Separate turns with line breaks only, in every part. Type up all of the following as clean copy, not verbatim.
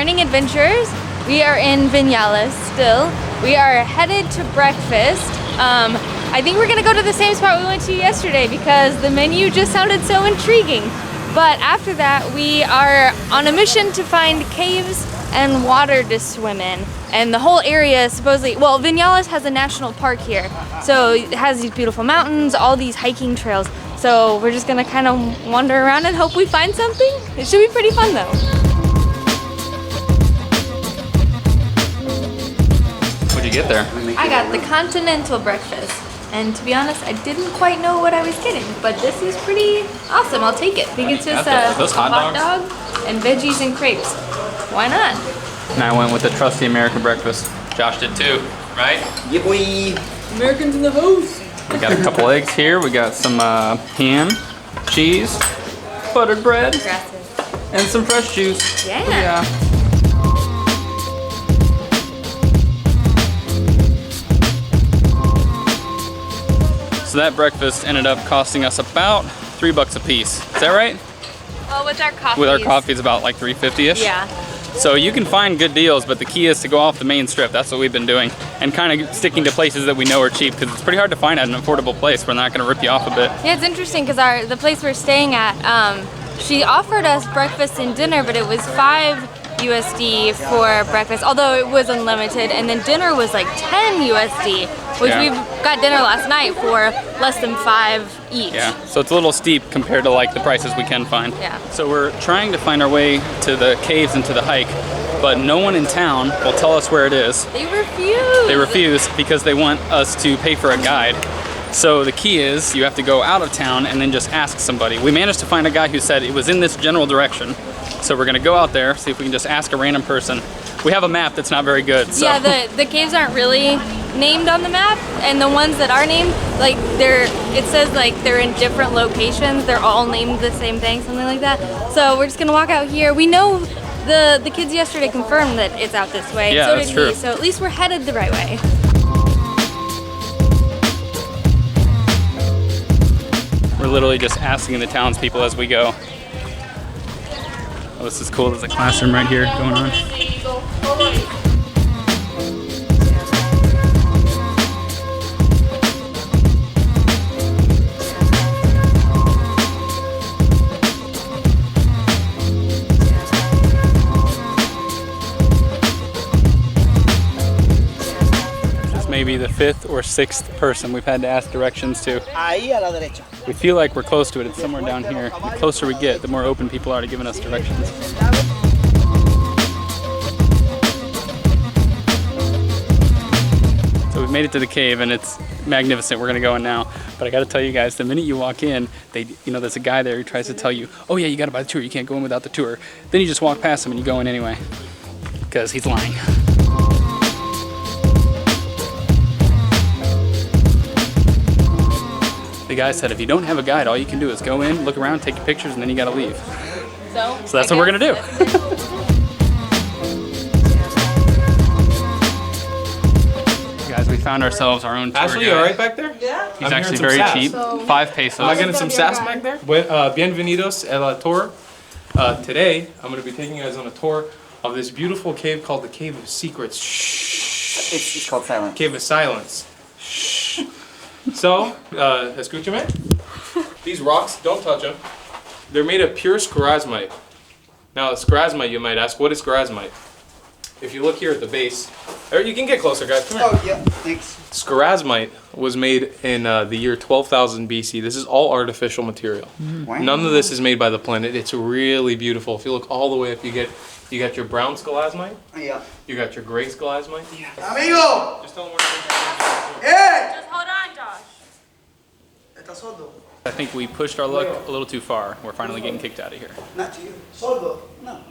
morning adventurers. We are in Viñales still. We are headed to breakfast. I think we're gonna go to the same spot we went to yesterday because the menu just sounded so intriguing. But after that, we are on a mission to find caves and water to swim in. And the whole area supposedly, well, Viñales has a national park here. So it has these beautiful mountains, all these hiking trails. So we're just gonna kind of wander around and hope we find something. It should be pretty fun though.
What'd you get there?
I got the continental breakfast. And to be honest, I didn't quite know what I was getting, but this is pretty awesome. I'll take it. I think it's just a
Those hot
dog and veggies and crepes. Why not?
And I went with the trusty American breakfast. Josh did too, right?
Yeah, boy.
Americans in the house.
We got a couple eggs here. We got some ham, cheese, buttered bread,
Gracias.
and some fresh juice.
Yeah.
So that breakfast ended up costing us about $3 a piece. Is that right?
Well, with our coffee.
With our coffee, it's about like $3.50-ish.
Yeah.
So you can find good deals, but the key is to go off the main strip. That's what we've been doing. And kind of sticking to places that we know are cheap, because it's pretty hard to find at an affordable place. We're not gonna rip you off a bit.
Yeah, it's interesting because the place we're staying at, she offered us breakfast and dinner, but it was $5 USD for breakfast, although it was unlimited, and then dinner was like 10 USD, which we got dinner last night for less than 5 each.
Yeah, so it's a little steep compared to like the prices we can find.
Yeah.
So we're trying to find our way to the caves and to the hike, but no one in town will tell us where it is.
They refuse.
They refuse because they want us to pay for a guide. So the key is you have to go out of town and then just ask somebody. We managed to find a guy who said it was in this general direction. So we're gonna go out there, see if we can just ask a random person. We have a map that's not very good, so.
Yeah, the caves aren't really named on the map, and the ones that are named, like it says like they're in different locations. They're all named the same thing, something like that. So we're just gonna walk out here. We know the kids yesterday confirmed that it's out this way.
Yeah,
so
that's
did
true.
we, so at least we're headed the right way.
We're literally just asking the townspeople as we go. Oh, this is cool. There's a classroom right here going on. This may be the 5th or 6th person we've had to ask directions to.
Ahí a la derecha.
We feel like we're close to it. It's somewhere down here. The closer we get, the more open people are to giving us directions. So we've made it to the cave and it's magnificent. We're gonna go in now. But I gotta tell you guys, the minute you walk in, there's a guy there who tries to tell you, oh yeah, you gotta buy the tour. You can't go in without the tour. Then you just walk past him and you go in anyway. Because he's lying. The guy said if you don't have a guide, all you can do is go in, look around, take your pictures, and then you gotta leave. So that's what we're gonna do. Guys, we found ourselves our own tour
Ashley,
guide.
you alright back there?
Yeah.
He's actually very cheap. 5 pesos.
Am I getting some sass back there? Bienvenidos a la tour. Today, I'm going to be taking you guys on a tour of this beautiful cave called the Cave of Secrets. Shh.
It's called silence.
Cave of Silence. Shh. So, escúchame. These rocks, don't touch them. They're made of pure scorazmite. Now, scorazmite, you might ask, what is scorazmite? If you look here at the base, or you can get closer, guys. Come here.
Oh, yeah, thanks.
Scorazmite was made in the year 12,000 BC. This is all artificial material.
Wow.
None of this is made by the planet. It's really beautiful. If you look all the way up, you got your brown scolasmite.
Yeah.
You got your gray scolasmite.
Yeah. Amigo!
Just tell them where
Hey!
Just hold on, Josh.
Estás sordo?
I think we pushed our luck a little too far. We're finally getting kicked out of here.
Not you. Sordo? No.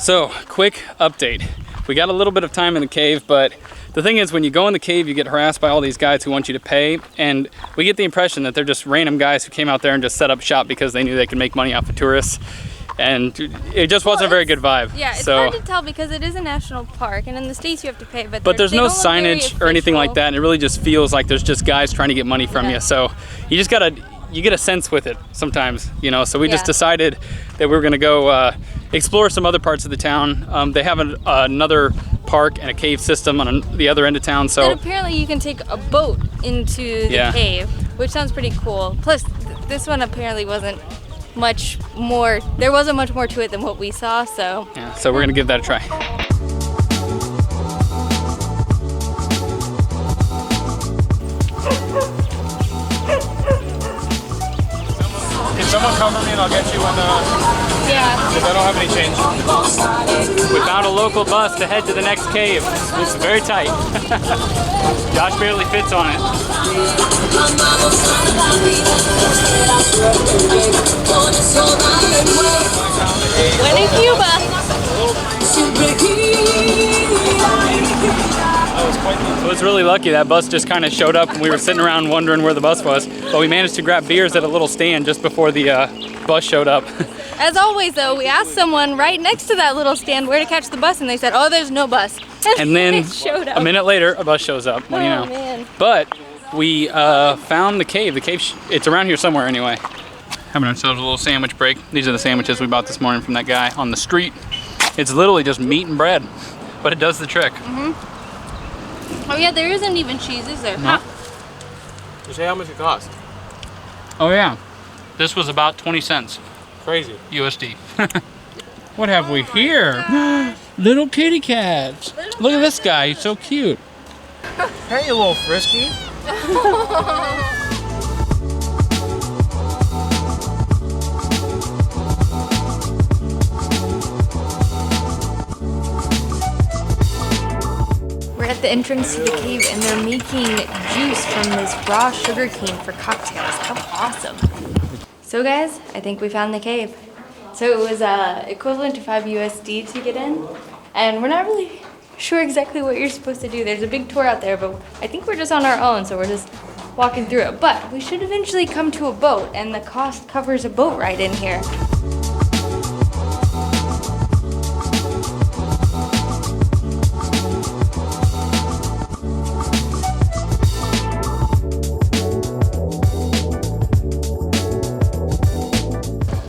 So, quick update. We got a little bit of time in the cave, but the thing is when you go in the cave, you get harassed by all these guys who want you to pay, and we get the impression that they're just random guys who came out there and just set up shop because they knew they could make money off of tourists. And it just wasn't a very good vibe.
Yeah, it's
so,
hard to tell because it is a national park, and in the States you have to pay,
but there's no signage or anything like that, and it really just feels like there's just guys trying to get money from you. So you just gotta, you get a sense with it sometimes, you know. So we just decided that we were gonna go explore some other parts of the town. They have another park and a cave system on the other end of town. So
and apparently you can take a boat into the cave, which sounds pretty cool. Plus, this one apparently wasn't much more. There wasn't much more to it than what we saw. So
yeah, so we're gonna give that a try. Someone cover me and I'll get you when because I don't have any change. We found a local bus to head to the next cave. It's very tight. Josh barely fits on it.
When in Cuba.
I was really lucky. That bus just kind of showed up and we were sitting around wondering where the bus was. But we managed to grab beers at a little stand just before the bus showed up.
As always though, we asked someone right next to that little stand where to catch the bus and they said, oh, there's no bus.
And then
it showed up.
A minute later, a bus shows up. What do you know?
Man.
But we found the cave. The cave, it's around here somewhere anyway. Having ourselves a little sandwich break. These are the sandwiches we bought this morning from that guy on the street. It's literally just meat and bread, but it does the trick.
Oh yeah, there isn't even cheese, is there?
No.
You say how much it cost?
Oh yeah, this was about 20 cents.
Crazy.
USD. What have we here? Little kitty cats. Look at this guy, he's so cute.
Hey, you little frisky.
We're at the entrance to the cave and they're making juice from this raw sugar cane for cocktails. How awesome. So guys, I think we found the cave. So it was equivalent to 5 USD to get in. And we're not really sure exactly what you're supposed to do. There's a big tour out there, but I think we're just on our own, so we're just walking through it. But we should eventually come to a boat, and the cost covers a boat ride in here.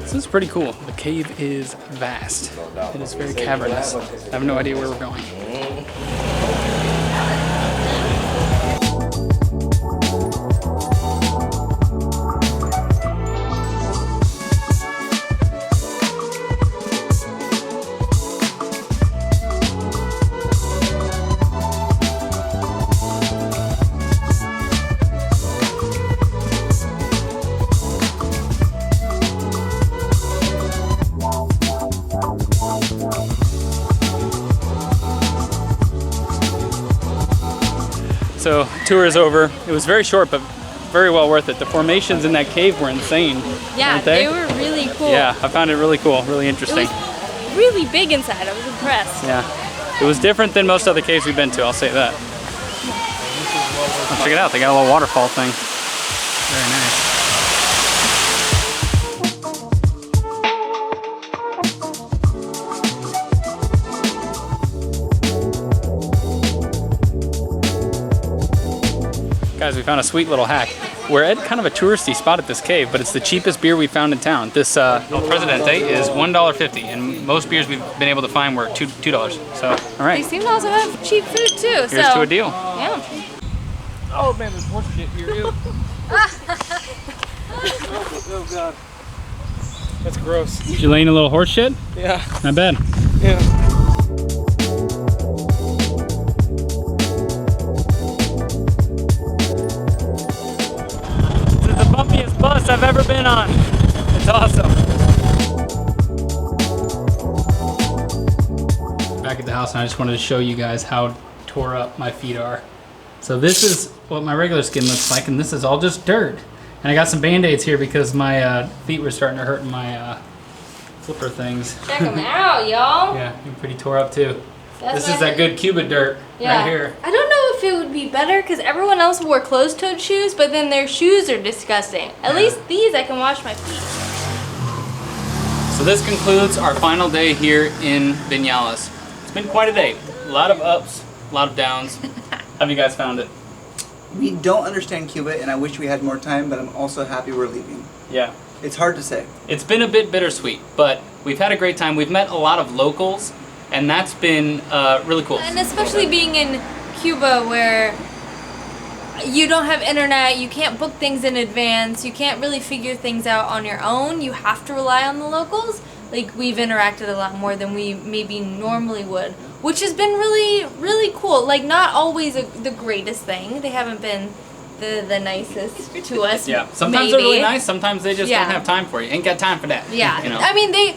This is pretty cool. The cave is vast. It is very cavernous. I have no idea where we're going. So tour is over. It was very short, but very well worth it. The formations in that cave were insane.
Yeah,
weren't
they were really cool.
Yeah, I found it really cool, really
It
interesting.
was really big inside. I was impressed.
Yeah, it was different than most other caves we've been to, I'll say that. Oh, check it out, they got a little waterfall thing. Very nice. Guys, we found a sweet little hack. We're at kind of a touristy spot at this cave, but it's the cheapest beer we found in town. This El Presidente is $1.50, and most beers we've been able to find were $2. So, all right.
They seem to also have cheap food too.
Here's to a deal.
Yeah.
Oh man, there's horse shit here, ew.
Oh god. That's gross.
Did you lay in a little horse shit?
Yeah.
Not bad.
Yeah.
Bumpiest bus I've ever been on. It's awesome. Back at the house, and I just wanted to show you guys how tore up my feet are. So this is what my regular skin looks like, and this is all just dirt. And I got some band-aids here because my feet were starting to hurt in my flipper things.
Check them out, y'all.
Yeah, they're pretty tore up too.
That's
This is that good Cuba dirt right here.
I don't know if it would be better because everyone else wore closed-toed shoes, but then their shoes are disgusting. At least these I can wash my feet.
So this concludes our final day here in Viñales. It's been quite a day. A lot of ups, a lot of downs. Have you guys found it?
We don't understand Cuba, and I wish we had more time, but I'm also happy we're leaving.
Yeah.
It's hard to say.
It's been a bit bittersweet, but we've had a great time. We've met a lot of locals, and that's been really cool.
And especially being in Cuba where you don't have internet, you can't book things in advance, you can't really figure things out on your own, you have to rely on the locals. Like, we've interacted a lot more than we maybe normally would, which has been really, really cool. Like, not always the greatest thing. They haven't been the nicest to us.
Yeah, sometimes
maybe.
they're really nice, sometimes they just don't have time for you. Ain't got time for that.
Yeah,
You know?
I mean, they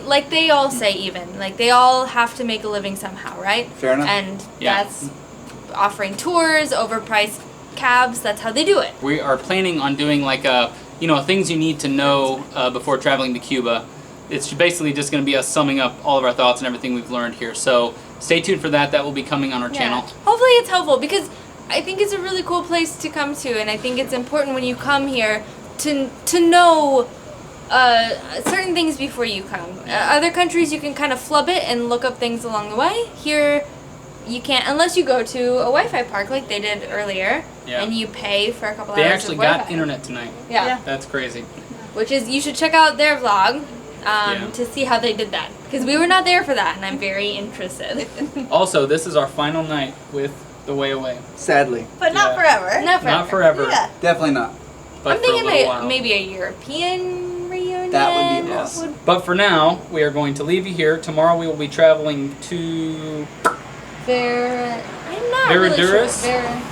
like they all say even, like, they all have to make a living somehow, right?
Fair enough.
And
Yeah.
that's offering tours, overpriced cabs, that's how they do it.
We are planning on doing like things you need to know before traveling to Cuba. It's basically just going to be us summing up all of our thoughts and everything we've learned here. So stay tuned for that. That will be coming on our channel.
Hopefully it's helpful because I think it's a really cool place to come to, and I think it's important when you come here to know certain things before you come. Other countries you can kind of flub it and look up things along the way. Here you can't unless you go to a Wi-Fi park like they did earlier,
Yeah.
and you pay for a couple
They
hours
actually
of
got
Wi-Fi.
internet tonight.
Yeah.
That's crazy.
Which is, you should check out their vlog
Yeah.
to see how they did that. Because we were not there for that, and I'm very interested.
Also, this is our final night with the Way Away.
Sadly.
But not
Yeah.
forever.
Not forever.
Not forever,
Yeah.
Definitely not.
but
I'm
for a
thinking
little while.
maybe a European reunion.
That would be
Yes.
awesome.
But for now, we are going to leave you here. Tomorrow we will be traveling to...
I'm not really sure.
Verduras?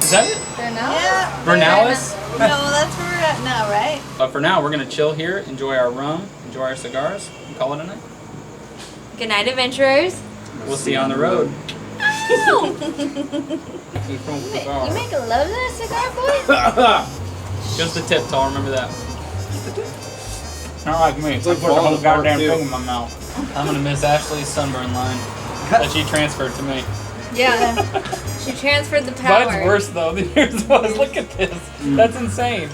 Is that it?
Yeah.
Vernalis?
No, that's where we're at now, right?
But for now, we're going to chill here, enjoy our rum, enjoy our cigars, and call it a night.
Good night, adventurers.
We'll see you on the road.
Ow! You make a lovely cigar, boy.
Just a tip, Tall. Remember that.
Not like me. It's like
put the whole goddamn thing
in my mouth.
I'm going to miss Ashley's sunburn line that she transferred to me.
Yeah. She transferred the power.
Mine's worse, though, than yours was. Look at this. That's insane.